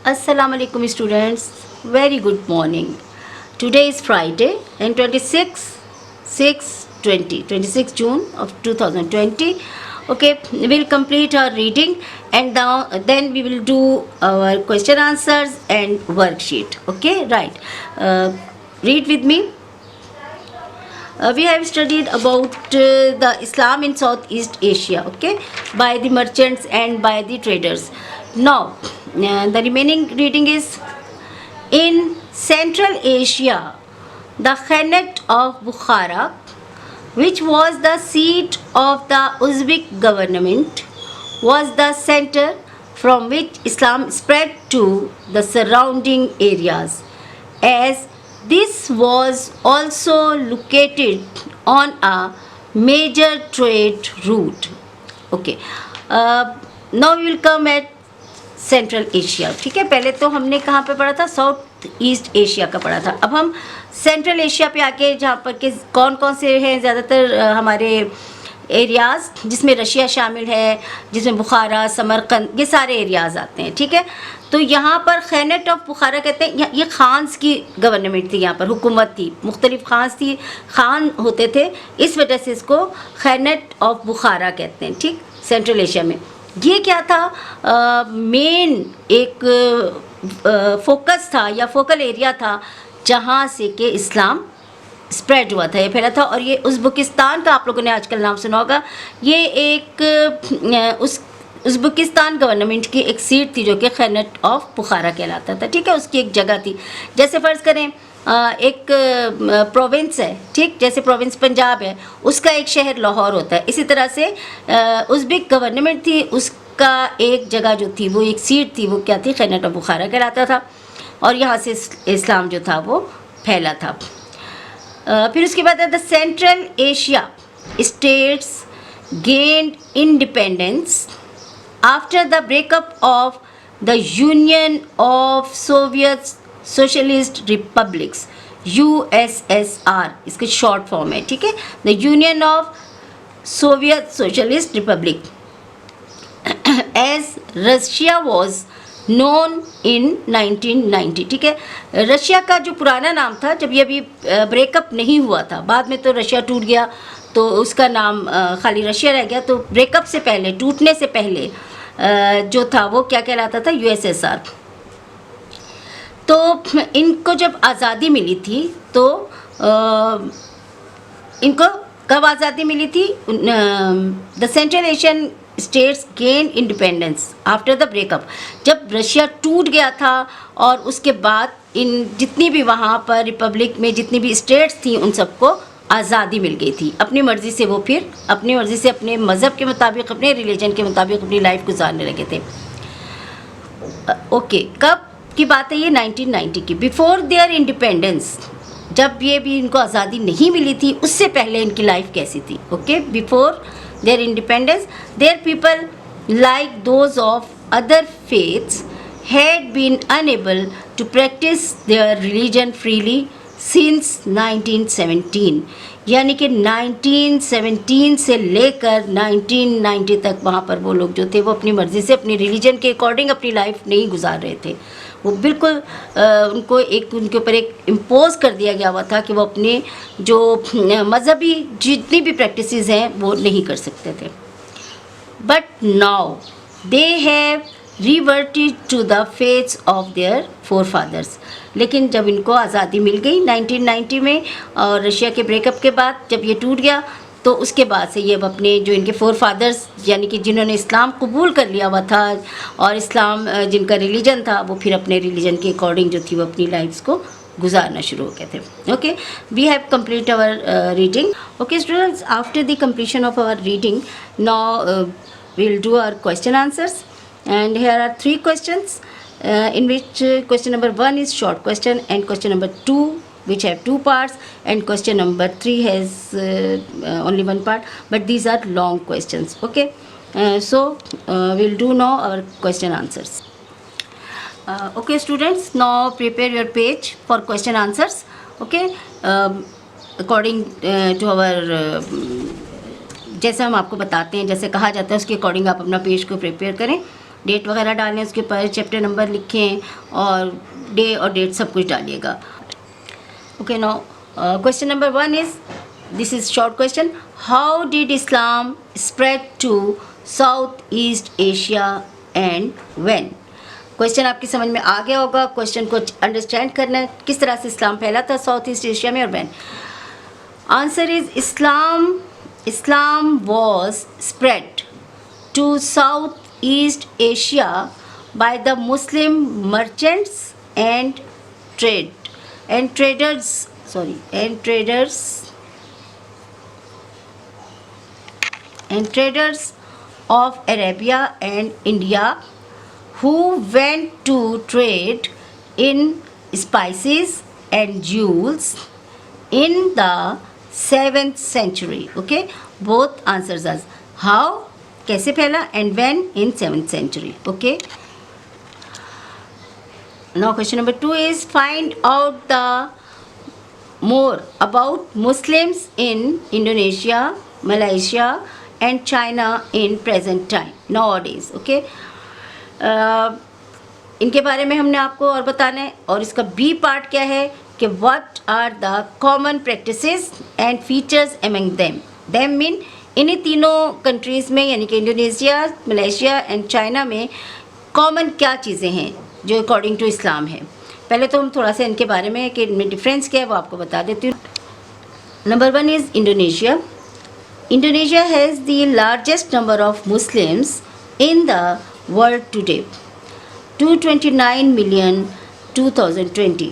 Assalamu alaikum students, very good morning. Today is Friday and 26 June of 2020. Okay, we'll complete our reading and then we will do our question answers and worksheet. Okay, right. Read with me. We have studied about the Islam in Southeast Asia, okay, by the merchants and by the traders. Now, the remaining reading is in Central Asia, the Khanate of Bukhara, which was the seat of the Uzbek government, was the center from which Islam spread to the surrounding areas, as this was also located on a major trade route. Okay, now we will come at central Asia. ठीक है, पहले तो हमने कहाँ पे पढ़ा था, south East Asia का पढ़ा था. अब हम सेंट्रल एशिया पे आके जहाँ पर के कौन कौन से हैं ज़्यादातर हमारे एरियाज़, जिसमें रशिया शामिल है, जिसमें बुखारा, समरकंद, ये सारे एरियाज़ आते हैं. ठीक है, तो यहाँ पर खैनट ऑफ बुखारा कहते हैं. ये खान्स की गवर्नमेंट थी, यहाँ पर हुकूमत थी, मुख्तलिफ खान्स थी, खान होते थे, इस वजह से इसको खैनट ऑफ बुखारा कहते हैं. ठीक, सेंट्रल एशिया में ये क्या था, मेन एक फोकस था या फोकल एरिया था जहाँ से कि इस्लाम स्प्रेड हुआ था, ये फैला था. और ये उज़्बेकिस्तान का आप लोगों ने आजकल नाम सुना होगा. ये एक उज़्बेकिस्तान गवर्नमेंट की एक सीट थी जो कि खैनट ऑफ बुखारा कहलाता था. ठीक है, उसकी एक जगह थी. जैसे फ़र्ज़ करें एक प्रोविंस है, ठीक, जैसे प्रोविंस पंजाब है, उसका एक शहर लाहौर होता है. इसी तरह से उज़्बेक गवर्नमेंट थी, उसका एक जगह जो थी वो एक सीट थी, वो क्या थी, खैनट ऑफ बुखारा कहलाता था. और यहाँ से इस्लाम जो था वो फैला था. फिर उसके बाद the Central Asia states gained independence after the breakup of the Union of Soviet Socialist Republics, USSR इसकी शॉर्ट फॉर्म है. ठीक है, the Union of Soviet Socialist Republic as Russia was known in 1990. ठीक है, रशिया का जो पुराना नाम था, जब ये अभी ब्रेकअप नहीं हुआ था, बाद में तो रशिया टूट गया तो उसका नाम खाली रशिया रह गया. तो ब्रेकअप से पहले, टूटने से पहले जो था वो क्या कहलाता था, USSR. तो इनको जब आज़ादी मिली थी तो इनको कब आज़ादी मिली थी, the Central Asian states gain independence after the breakup. जब रशिया टूट गया था और उसके बाद इन जितनी भी वहाँ पर रिपब्लिक में जितनी भी स्टेट्स थी उन सबको आज़ादी मिल गई थी. अपनी मर्ज़ी से वो फिर अपनी मर्ज़ी से अपने मज़हब के मुताबिक, अपने रिलीजन के मुताबिक अपनी लाइफ गुजारने लगे थे. ओके, कब की बात है ये, 1990 की. बिफोर देयर इंडिपेंडेंस, जब ये भी इनको आज़ादी नहीं मिली थी, उससे पहले इनकी लाइफ कैसी थी. Okay, before their independence their people like those of other faiths had been unable to practise their religion freely since 1917. यानी कि 1917 से लेकर 1990 तक वहाँ पर वो लोग जो थे वो अपनी मर्ज़ी से अपनी रिलीजन के अकॉर्डिंग अपनी लाइफ नहीं गुजार रहे थे. वो बिल्कुल उनको एक उनके ऊपर एक इम्पोज कर दिया गया हुआ था कि वो अपने जो मज़हबी जितनी भी प्रैक्टिसेस हैं वो नहीं कर सकते थे. But now they have reverted to the faiths of their forefathers. लेकिन जब इनको आज़ादी मिल गई 1990 में और रशिया के ब्रेकअप के बाद जब ये टूट गया, तो उसके बाद से ये अब अपने जो इनके फोर फादर्स यानी कि जिन्होंने इस्लाम कबूल कर लिया हुआ था और इस्लाम जिनका रिलीजन था, वो फिर अपने रिलीजन के अकॉर्डिंग जो थी वो अपनी लाइफ्स को गुजारना शुरू हो गए थे. Okay, we have complete our reading. Okay students, after the completion of our reading, now we will do our question answers. And here are 3 questions in which question number 1 is short question and question number 2 which have 2 parts and question number 3 has only 1 part, but these are long questions. Okay, so we'll do now our question answers. Okay students, now prepare your page for question answers. Okay, according to our जैसे हम आपको बताते हैं, जैसे कहा जाता है उसके अकॉर्डिंग आप अपना पेज को प्रिपेयर करें. डेट वगैरह डालें, उसके ऊपर चैप्टर नंबर लिखें और डे और डेट सब कुछ डालिएगा. Okay, now question number 1 is, this is short question. How did Islam spread to Southeast Asia and when? Question आपकी समझ में आ गया होगा. क्वेश्चन को अंडरस्टैंड करना है, किस तरह से इस्लाम फैला था साउथ ईस्ट एशिया में और when. Answer is Islam was spread to South East Asia by the Muslim merchants and traders of Arabia and India, who went to trade in spices and jewels in the 7th century. Okay, both answers are how, कैसे फैला, and when in 7th century. Okay, now question number 2 is, find out the more about Muslims in Indonesia, Malaysia and China in present time nowadays. Okay, इनके बारे में हमने आपको और बताना है. और इसका बी पार्ट क्या है कि what are the common practices and features among them mean इन्हीं तीनों कंट्रीज़ में, यानी कि इंडोनेशिया, मलेशिया एंड चाइना में कॉमन क्या चीज़ें हैं जो अकॉर्डिंग टू इस्लाम है. पहले तो हम थोड़ा सा इनके बारे में कि इनमें डिफरेंस क्या है वो आपको बता देती हूँ. Number 1 is Indonesia. Indonesia has the largest number of Muslims in the world today, 229 million 2020.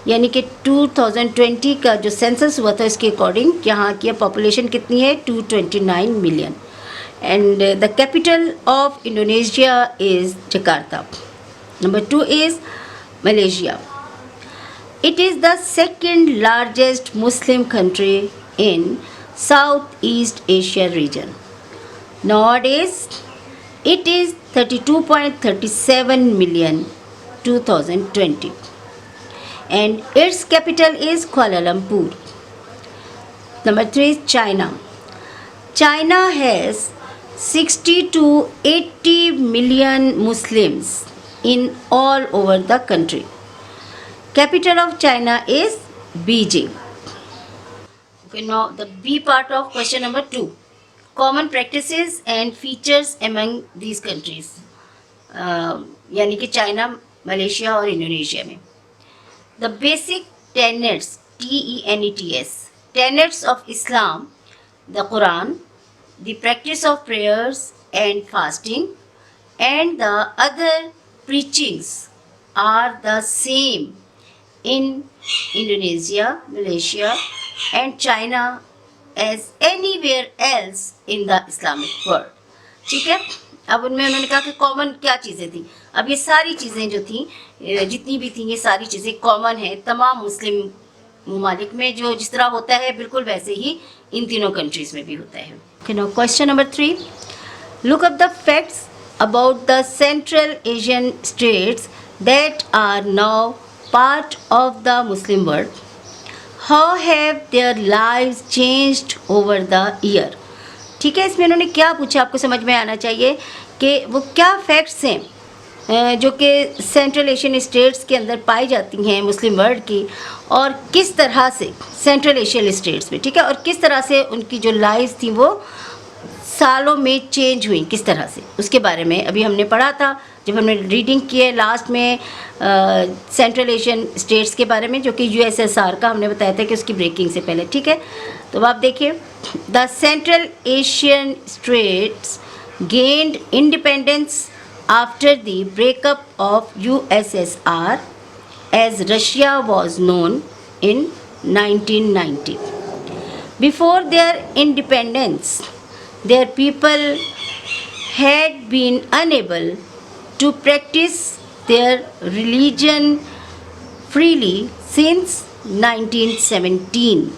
यानी कि 2020 का जो सेंसस हुआ था इसके अकॉर्डिंग यहाँ की पॉपुलेशन कितनी है, 229 million. And the capital of Indonesia is Jakarta. Number 2 is Malaysia. It is the second largest Muslim country in Southeast Asia region. Nowadays, it is 32.37 million 2020 and its capital is Kuala Lumpur. Number 3 is China. China has 60 to 80 million Muslims in all over the country. Capital of China is Beijing. Okay, now the B part of question number 2. Common practices and features among these countries. यानी कि China, Malaysia और Indonesia में. The basic tenets, TENETS, tenets of Islam, the Quran, the practice of prayers and fasting, and the other preachings are the same in Indonesia, Malaysia and China as anywhere else in the Islamic world. ठीक है. अब उनमें उन्होंने कहा कि common क्या चीज़ें थी. अब ये सारी चीज़ें जो थी, जितनी भी थी, ये सारी चीज़ें कॉमन है तमाम मुस्लिम ममालिक में. जो जिस तरह होता है बिल्कुल वैसे ही इन तीनों कंट्रीज़ में भी होता है. Okay, now question number 3. Look up the facts about the Central Asian states that are now part of the Muslim world. How have their lives changed over the year? ठीक है, इसमें इन्होंने क्या पूछा आपको समझ में आना चाहिए कि वो क्या फैक्ट्स हैं जो कि सेंट्रल एशियन स्टेट्स के अंदर पाई जाती हैं मुस्लिम वर्ल्ड की, और किस तरह से सेंट्रल एशियन स्टेट्स में, ठीक है, और किस तरह से उनकी जो लाइफ थी वो सालों में चेंज हुई, किस तरह से, उसके बारे में अभी हमने पढ़ा था जब हमने रीडिंग की है लास्ट में सेंट्रल एशियन स्टेट्स के बारे में, जो कि USSR का हमने बताया था कि उसकी ब्रेकिंग से पहले. ठीक है, तो आप देखिए, the Central Asian states gained independence after the breakup of USSR as Russia was known in 1990. Before their independence, their people had been unable to practice their religion freely since 1917.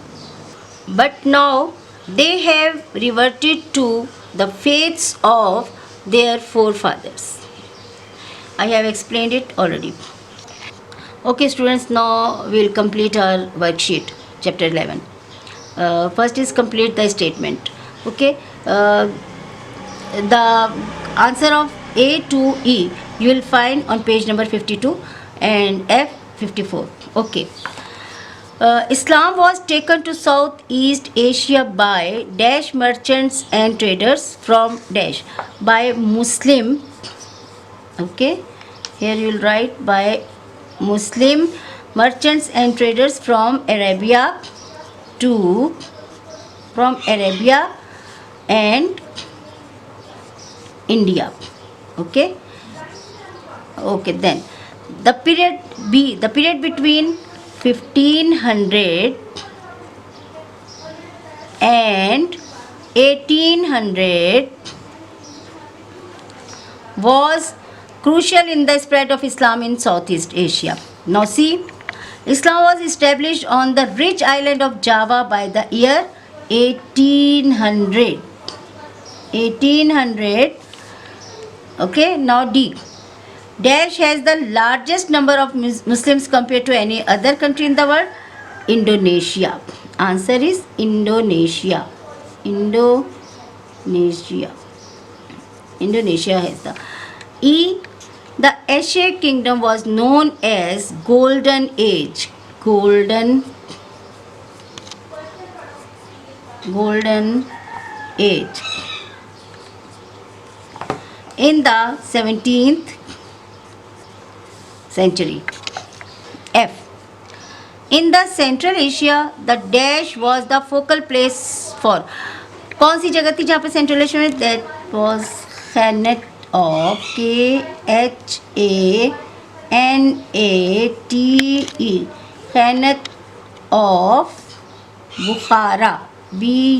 But now they have reverted to the faiths of their forefathers. I have explained it already. Okay students, now we will complete our worksheet, chapter 11. First is complete the statement. Okay, the answer of A to E you will find on page number 52 and F 54. Okay. Islam was taken to Southeast Asia by dash merchants and traders from dash by Muslim. Okay, here you will write by Muslim merchants and traders from Arabia and India. Okay. Okay, then the period B, the period between 1500 and 1800 was crucial in the spread of Islam in Southeast Asia. Now see, Islam was established on the rich island of Java by the year 1800. 1800. Okay, now D. Dash has the largest number of Muslims compared to any other country in the world. Indonesia. Answer is Indonesia. Indonesia has the E. The Achaemenid kingdom was known as Golden Age. Golden Age. In the 17th century. F. In the Central Asia, the dash was the focal place for. कौन सी जगह थी जहाँ पे central Asia में? That was Khanate of Khanate. Khanate of Bukhara. Bukhara.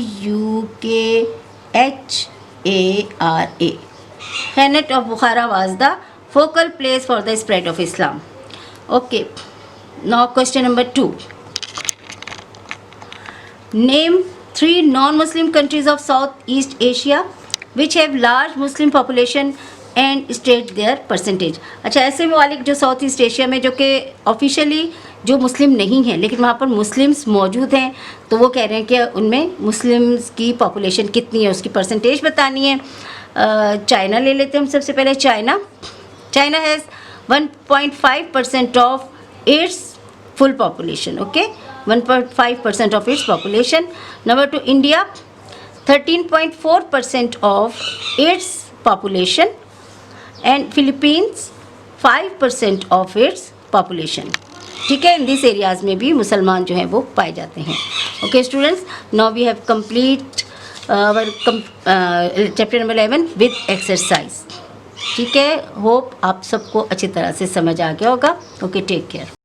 Khanate of Bukhara was the focal place for the spread of Islam. Okay, now question number 2. Name 3 non-Muslim countries of Southeast Asia which have large Muslim population and state their percentage. अच्छा, ऐसे वाले जो south East Asia में जो कि officially जो मुस्लिम नहीं हैं लेकिन वहाँ पर मुस्लिम्स मौजूद हैं, तो वो कह रहे हैं कि उनमें मुस्लिम्स की पॉपुलेशन कितनी है, उसकी परसेंटेज बतानी है. चाइना ले लेते हैं हम सबसे पहले. China has 1.5% of its full population. Okay, 1.5% of its population. Number 2, India, 13.4% of its population, and Philippines 5% of its population. ठीक है, इन दिस एरियाज़ में भी मुसलमान जो हैं वो पाए जाते हैं. Okay students, now we have complete chapter number 11 with exercise. ठीक है, होप आप सबको अच्छी तरह से समझ आ गया होगा. Okay, take care.